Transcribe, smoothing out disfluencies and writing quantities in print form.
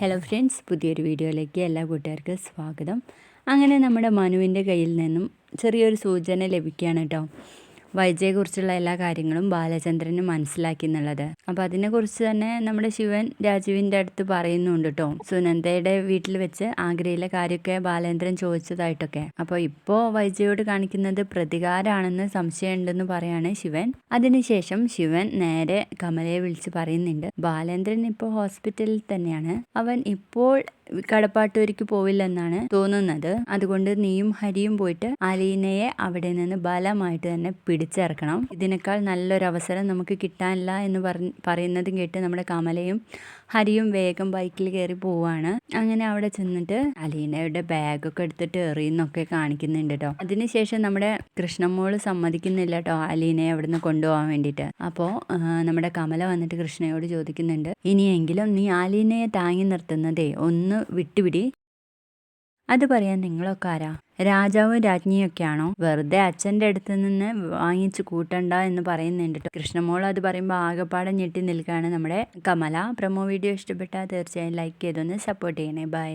Hello friends, പുതിയൊരു വീഡിയോയിലേക്ക് എല്ലാ കൂട്ടുകാർക്കും സ്വാഗതം. അങ്ങനെ നമ്മുടെ മനുവിൻ്റെ കയ്യിൽ നിന്നും ചെറിയൊരു സൂചന ലഭിക്കുകയാണ് കേട്ടോ. വൈജയെക്കുറിച്ചുള്ള എല്ലാ കാര്യങ്ങളും ബാലചന്ദ്രന് മനസ്സിലാക്കി എന്നുള്ളത്. അപ്പോൾ അതിനെക്കുറിച്ച് തന്നെ നമ്മുടെ ശിവൻ രാജുവിൻ്റെ അടുത്ത് പറയുന്നുണ്ട് കേട്ടോ. സുനന്ദയുടെ വീട്ടിൽ വെച്ച് ആഗ്രയിലെ കാര്യമൊക്കെ ബാലേന്ദ്രൻ ചോദിച്ചതായിട്ടൊക്കെ. അപ്പോൾ ഇപ്പോൾ വൈജയോട് കാണിക്കുന്നത് പ്രതികാരമാണെന്ന് സംശയമുണ്ടെന്ന് പറയാണ് ശിവൻ. അതിനുശേഷം ശിവൻ നേരെ കമലയെ വിളിച്ച് പറയുന്നുണ്ട്, ബാലേന്ദ്രൻ ഇപ്പോൾ ഹോസ്പിറ്റലിൽ തന്നെയാണ്. അവൻ ഇപ്പോൾ കടപ്പാട്ടൂരിക്ക് പോവില്ലെന്നാണ് തോന്നുന്നത്. അതുകൊണ്ട് നീയും ഹരിയും പോയിട്ട് അലീനയെ അവിടെ നിന്ന് ബലമായിട്ട് തന്നെ പിടിച്ചിറക്കണം. ഇതിനേക്കാൾ നല്ലൊരു അവസരം നമുക്ക് കിട്ടാനില്ല എന്ന് പറയുന്നതും കേട്ട് നമ്മുടെ കമലയും ഹരിയും വേഗം ബൈക്കിൽ കയറി പോവാണ്. അങ്ങനെ അവിടെ ചെന്നിട്ട് അലീനയുടെ ബാഗൊക്കെ എടുത്തിട്ട് എറിയുന്നൊക്കെ കാണിക്കുന്നുണ്ട് കേട്ടോ. അതിനുശേഷം നമ്മുടെ കൃഷ്ണമോള് സമ്മതിക്കുന്നില്ല കേട്ടോ അലീനയെ അവിടുന്ന് കൊണ്ടുപോകാൻ വേണ്ടിയിട്ട്. അപ്പോൾ നമ്മുടെ കമല വന്നിട്ട് കൃഷ്ണയോട് ചോദിക്കുന്നുണ്ട്, ഇനിയെങ്കിലും നീ അലീനയെ താങ്ങി നിർത്തുന്നതേ ഒന്ന് വിട്ടുപിടി. അത് പറയാൻ നിങ്ങളൊക്കെ ആരാ? രാജാവും രാജ്ഞിയൊക്കെയാണോ? വെറുതെ അച്ഛൻ്റെ അടുത്ത് നിന്ന് വാങ്ങിച്ച് കൂട്ടണ്ട എന്ന് പറയുന്നുണ്ട് കേട്ടോ. കൃഷ്ണമോൾ അത് പറയുമ്പോൾ ആകെപ്പാടെ ഞെട്ടി നിൽക്കുകയാണ് നമ്മുടെ കമല. പ്രൊമോ വീഡിയോ ഇഷ്ടപ്പെട്ടാൽ തീർച്ചയായും ലൈക്ക് ചെയ്തൊന്ന് സപ്പോർട്ട് ചെയ്യണേ. ബൈ.